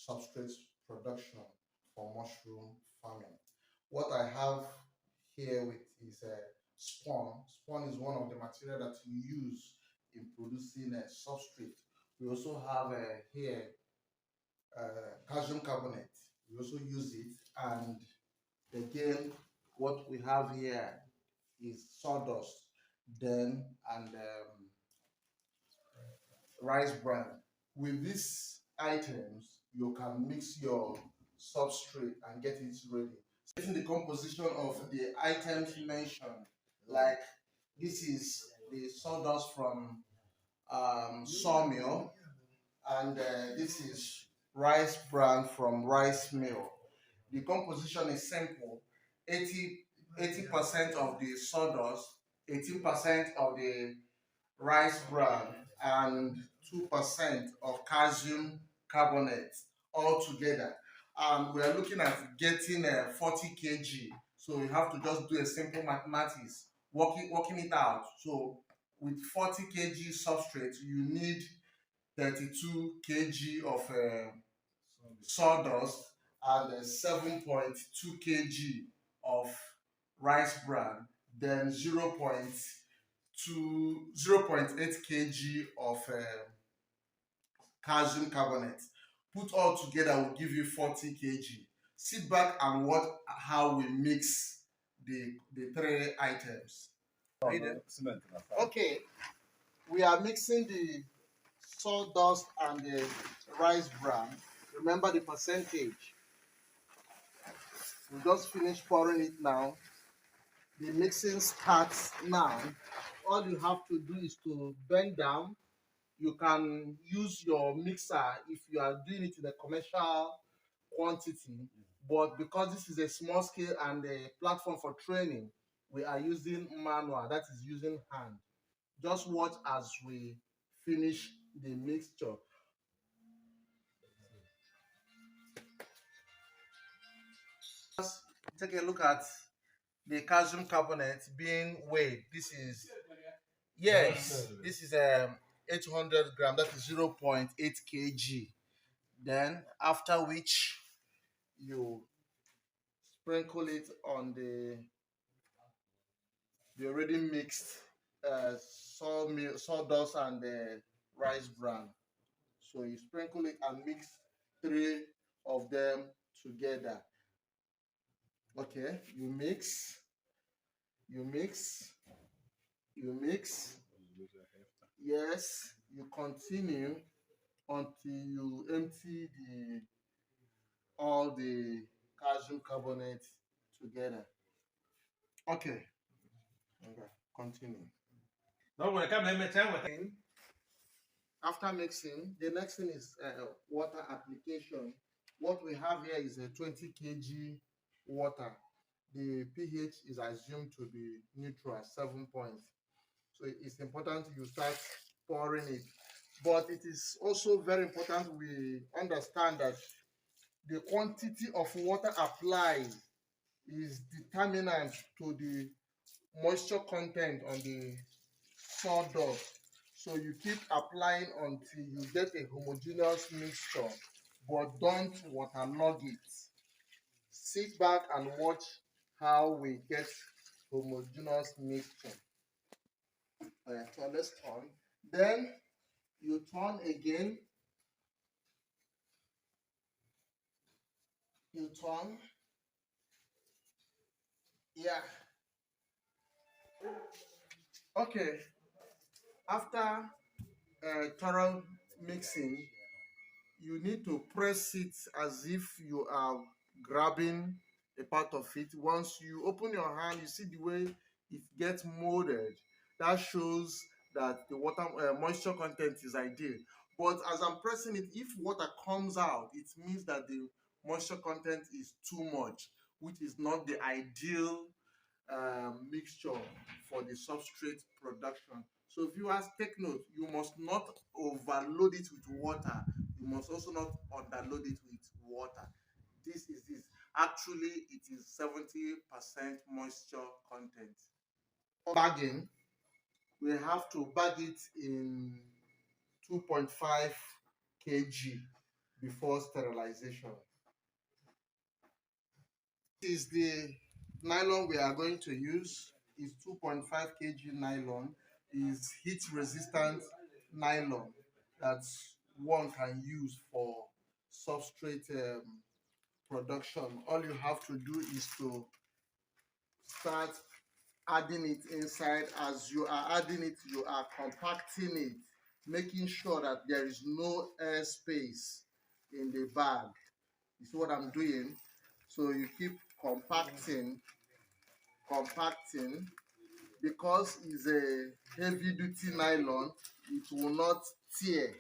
substrate production for mushroom farming. What I have here with is a spawn. Spawn is one of the material that you use in producing a substrate. We also have here calcium carbonate. We also use it, and again, what we have here is sawdust, then and rice bran. With these items, you can mix your substrate and get it ready. Getting the composition of the items mentioned, like this is the sawdust from sawmill, and this is rice bran from rice mill. The composition is simple: 80% of the sawdust, 18% of the rice bran, and 2% of calcium carbonate all together. And we are looking at getting 40 kg. So you have to just do a simple mathematics, working it out. So with 40 kg substrate, you need 32 kg of sawdust and 7.2 kg of rice bran, then 0.8 kg of calcium carbonate. Put all together will give you 40 kg. Sit back and watch how we mix the three items. Okay, we are mixing the sawdust and the rice bran. Remember the percentage. We just finished pouring it now. The mixing starts now. All you have to do is to bend down. You can use your mixer if you are doing it in a commercial quantity, but because this is a small scale and a platform for training, we are using manual, that is using hand. Just watch as we finish the mixture. Just take a look at the calcium carbonate being weighed. This is, yes, this is 800 gram, that is 0.8 kg. Then after which you sprinkle it on the already mixed sawdust and the rice bran. So you sprinkle it and mix three of them together. Okay, you mix, you mix, you mix. Yes, you continue until you empty all the calcium carbonate together. Okay, continue. After mixing, the next thing is water application. What we have here is a 20 kg water. The pH is assumed to be neutral at 7 points. So it's important you start pouring it. But it is also very important we understand that the quantity of water applied is determinant to the moisture content on the sawdust. So you keep applying until you get a homogeneous mixture, but don't waterlog it. Sit back and watch how we get homogeneous mixture. So let's turn. Then you turn again. You turn. Yeah. Okay. After thorough mixing, you need to press it as if you are grabbing a part of it. Once you open your hand, you see the way it gets molded. That shows that the water moisture content is ideal. But as I'm pressing it, if water comes out, it means that the moisture content is too much, which is not the ideal mixture for the substrate production. So viewers, take note, you must not overload it with water. You must also not underload it with water. This. Actually, it is 70% moisture content. Bagging, we have to bag it in 2.5 kg. before sterilization. This is the nylon we are going to use. Is 2.5 kg nylon. Is heat resistant nylon that one can use for substrate production. All you have to do is to start adding it inside. As you are adding it, you are compacting it, making sure that there is no air space in the bag. You see what I'm doing? So you keep compacting, because it's a heavy duty nylon, it will not tear.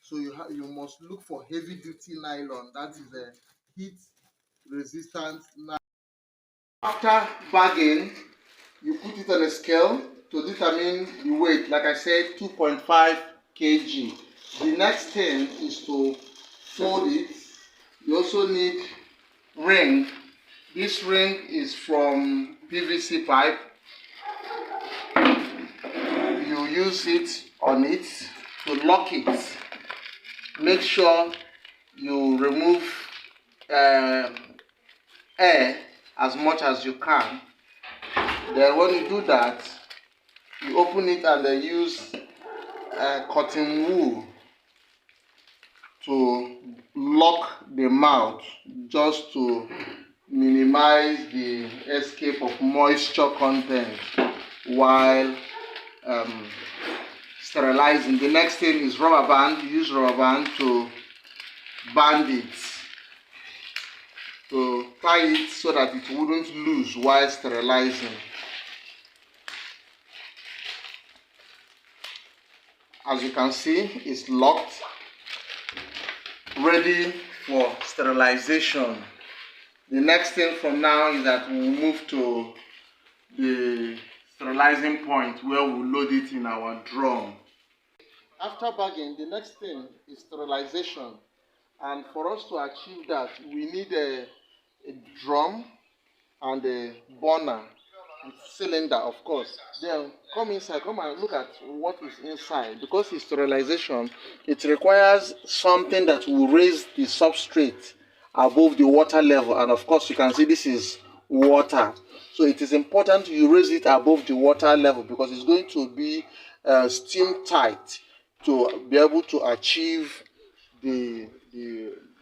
So you must look for heavy duty nylon that is a heat resistant nylon. After bagging, you put it on a scale to determine the weight. Like I said, 2.5 kg. The next thing is to fold it. You also need ring. This ring is from PVC pipe. You use it on it to lock it. Make sure you remove air as much as you can. Then when you do that, you open it and then use cotton wool to lock the mouth, just to minimize the escape of moisture content while sterilizing. The next thing is rubber band. You use rubber band to band it, to tie it so that it wouldn't lose while sterilizing. As you can see, it's locked, ready for sterilization. The next thing from now is that we'll move to the sterilizing point where we'll load it in our drum. After bagging, the next thing is sterilization. And for us to achieve that, we need a drum and a burner with cylinder, of course. Then come inside, come and look at what is inside. Because it's sterilization, it requires something that will raise the substrate above the water level. And of course, you can see this is water. So it is important you raise it above the water level, because it's going to be steam tight to be able to achieve the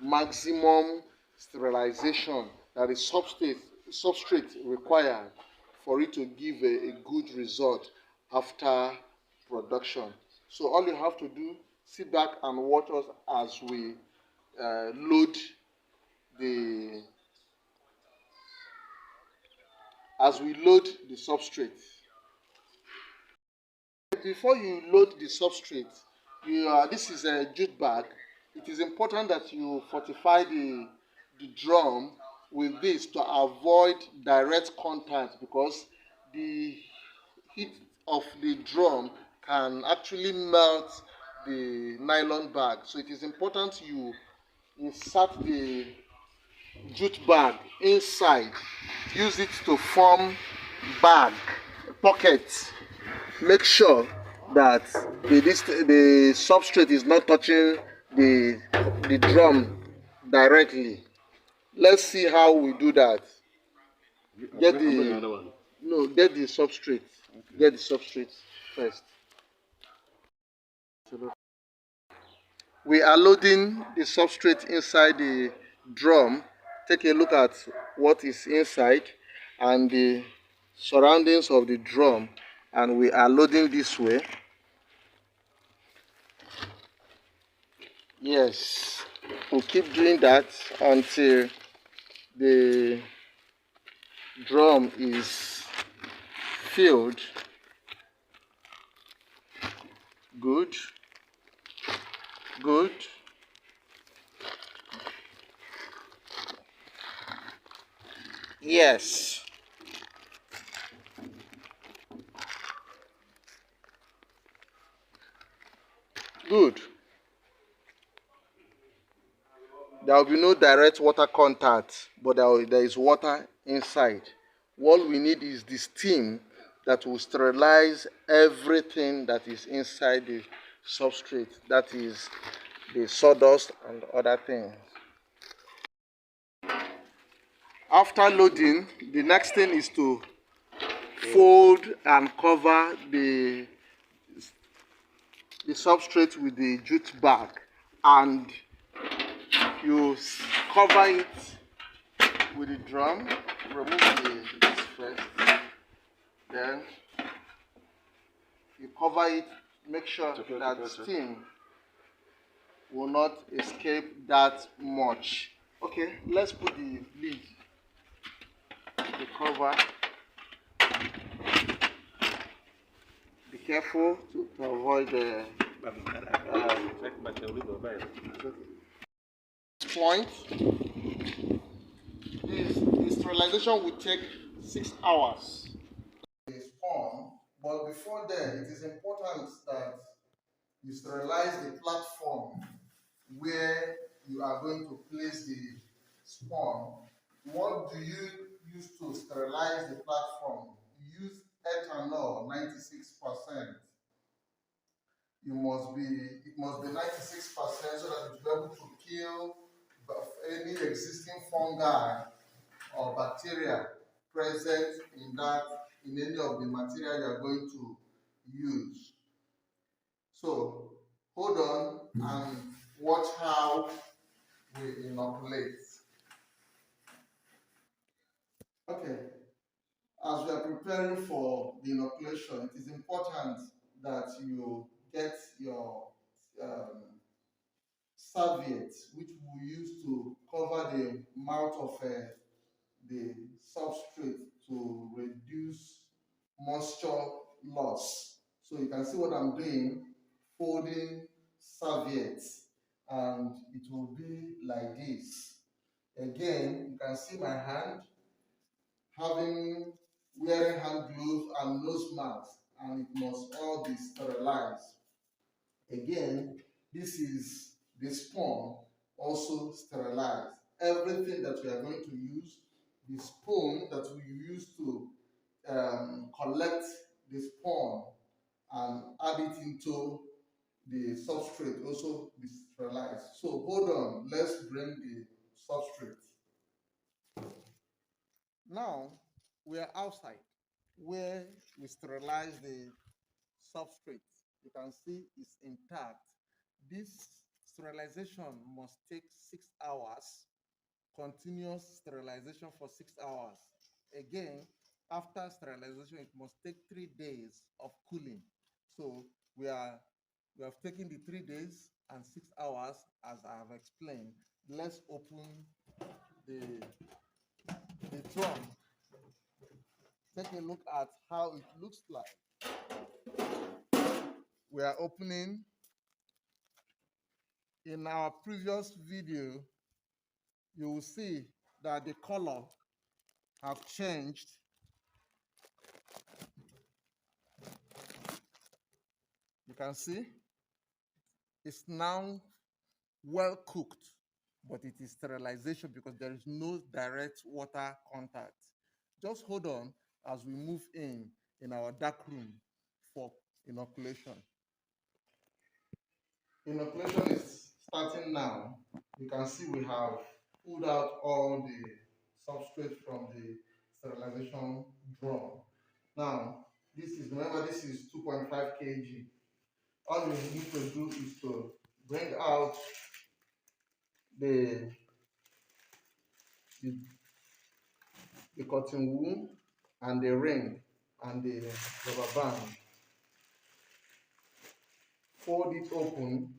maximum sterilization that the substrate required for it to give a good result after production. So all you have to do, sit back and watch us as we load the substrate. Before you load the substrate, this is a jute bag. It is important that you fortify the drum with this to avoid direct contact, because the heat of the drum can actually melt the nylon bag. So it is important you insert the jute bag inside. Use it to form bag, pocket. Make sure that the substrate is not touching the drum directly. Let's see how we do that. Get the substrate. Okay. Get the substrate first. We are loading the substrate inside the drum. Take a look at what is inside and the surroundings of the drum, and we are loading this way. Yes, we'll keep doing that until the drum is filled. Good. Good. Yes. Good. There will be no direct water contact, but there is water inside. What we need is the steam that will sterilize everything that is inside the substrate. That is the sawdust and other things. After loading, the next thing is to fold and cover the substrate with the jute bag, and you cover it with the drum. Remove this first, then you cover it. Make sure that steam will not escape that much. Okay, let's put the lid, the cover. Be careful to avoid the point. The sterilization will take 6 hours. It's on, but before that, it is important that you sterilize the platform where you are going to place the spawn. What do you use to sterilize the platform? You use ethanol, 96%. It must be 96% so that it will be able to kill any existing fungi or bacteria present in any of the material you are going to use. So hold on and watch how we inoculate. Okay, as we are preparing for the inoculation, it is important that you get your serviette, which we use to cover the mouth of the substrate to reduce moisture loss. So you can see what I'm doing, folding serviettes, and it will be like this. Again, you can see my hand wearing hand gloves and nose masks, and it must all be sterilized. Again, this is the spoon, also sterilized. Everything that we are going to use, the spoon that we use to collect the spawn and add it into the substrate, also be sterilized. So hold on, let's bring the substrate. Now we are outside where we sterilize the substrate. You can see it's intact. This sterilization must take 6 hours, continuous sterilization for 6 hours. Again, after sterilization, it must take 3 days of cooling. So we have taken the 3 days and 6 hours as I have explained. Let's open the drum. Take a look at how it looks like. We are opening. In our previous video, you will see that the color have changed. You can see it's now well cooked, but it is sterilization because there is no direct water contact. Just hold on as we move in our dark room for inoculation. Inoculation is starting now. You can see we have pulled out all the substrate from the sterilization drum. Now, remember this is 2.5 kg. All we need to do is to bring out the, the, the cotton wool and the ring and the rubber band. Fold it open.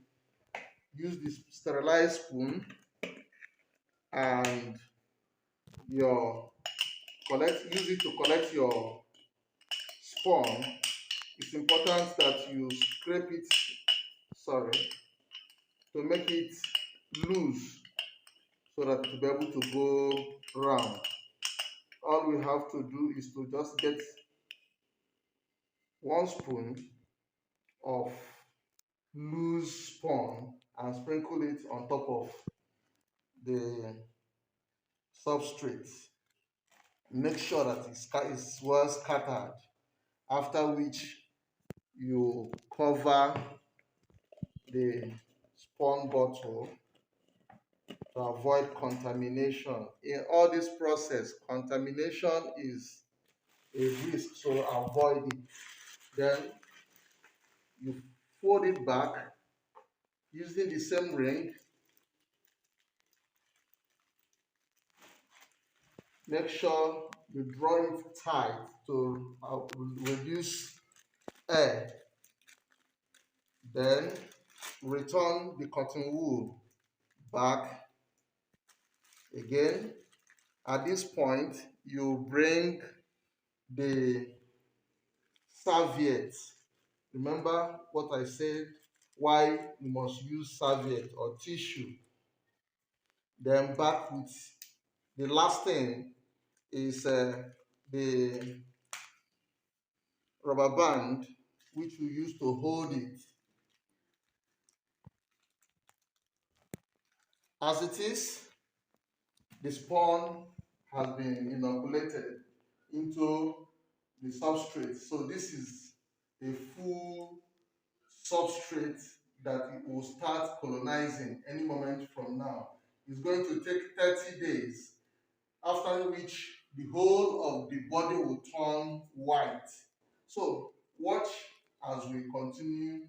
Use this sterilized spoon and use it to collect your spawn. It's important that you scrape it, to make it loose so that it will be able to go round. All we have to do is to just get 1 spoon of loose spawn and sprinkle it on top of the substrate. Make sure that it's well scattered, after which you cover the spawn bottle to avoid contamination. In all this process, contamination is a risk, so avoid it. Then you fold it back using the same ring. Make sure you draw it tight to reduce air. Then return the cotton wool back again. At this point, you bring the serviette. Remember what I said, why you must use serviette or tissue. Then back with the last thing is the rubber band, which we use to hold it. As it is, the spawn has been inoculated into the substrate. So this is a full substrate that it will start colonizing any moment from now. It's going to take 30 days, after which the whole of the body will turn white. So watch as we continue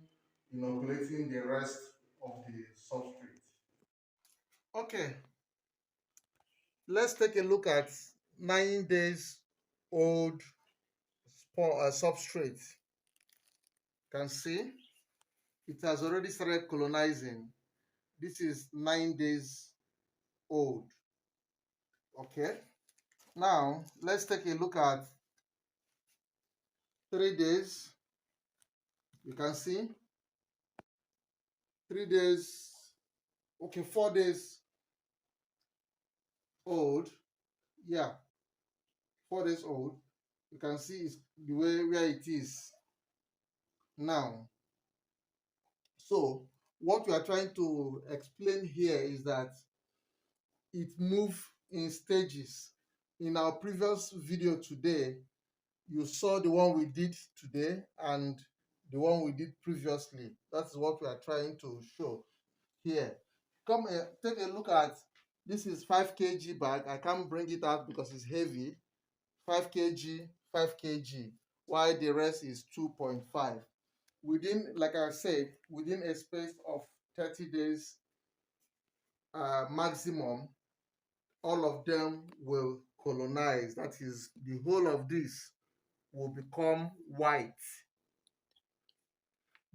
inoculating the rest of the substrate. Okay, let's take a look at 9 days old substrate. You can see it has already started colonizing. This is 9 days old. Okay, now let's take a look at 3 days. You can see 3 days, okay, 4 days old. Yeah, 4 days old. You can see it's the way where it is now. So what we are trying to explain here is that it moves in stages. In our previous video today, you saw the one we did today and the one we did previously. That's what we are trying to show here. Come take a look at this. Is 5 kg bag. I can't bring it out because it's heavy. 5 kg, 5 kg, while the rest is 2.5. Within, like I said, within a space of 30 days maximum, all of them will colonize. That is, the whole of this will become white.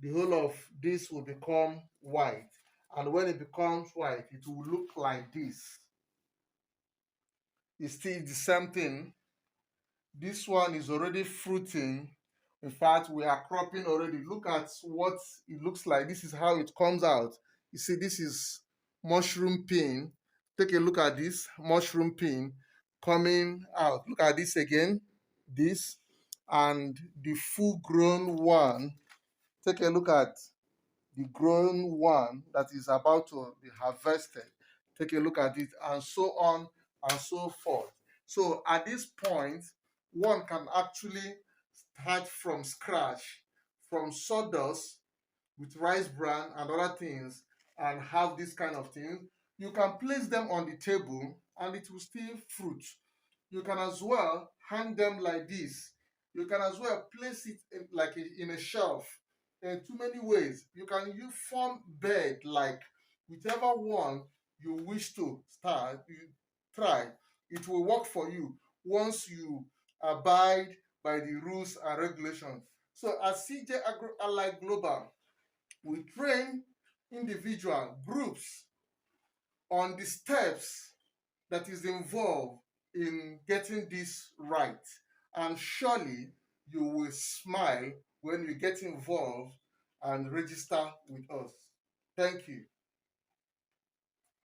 The whole of this will become white. And when it becomes white, it will look like this. It's still the same thing. This one is already fruiting. In fact, we are cropping already. Look at what it looks like. This is how it comes out. You see, this is mushroom pin. Take a look at this mushroom pin coming out. Look at this again. This and the full grown one. Take a look at the grown one that is about to be harvested. Take a look at it, and so on and so forth. So at this point, one can actually start from scratch, from sawdust with rice bran and other things, and have this kind of thing. You can place them on the table and it will still fruit. You can as well hang them like this. You can as well place it in a shelf. In too many ways. You can use form bed, like whichever one you wish to start, you try. It will work for you once you abide by the rules and regulations. So at CJ Agro Allied Global, we train individual groups on the steps that is involved in getting this right. And surely you will smile when you get involved and register with us. Thank you.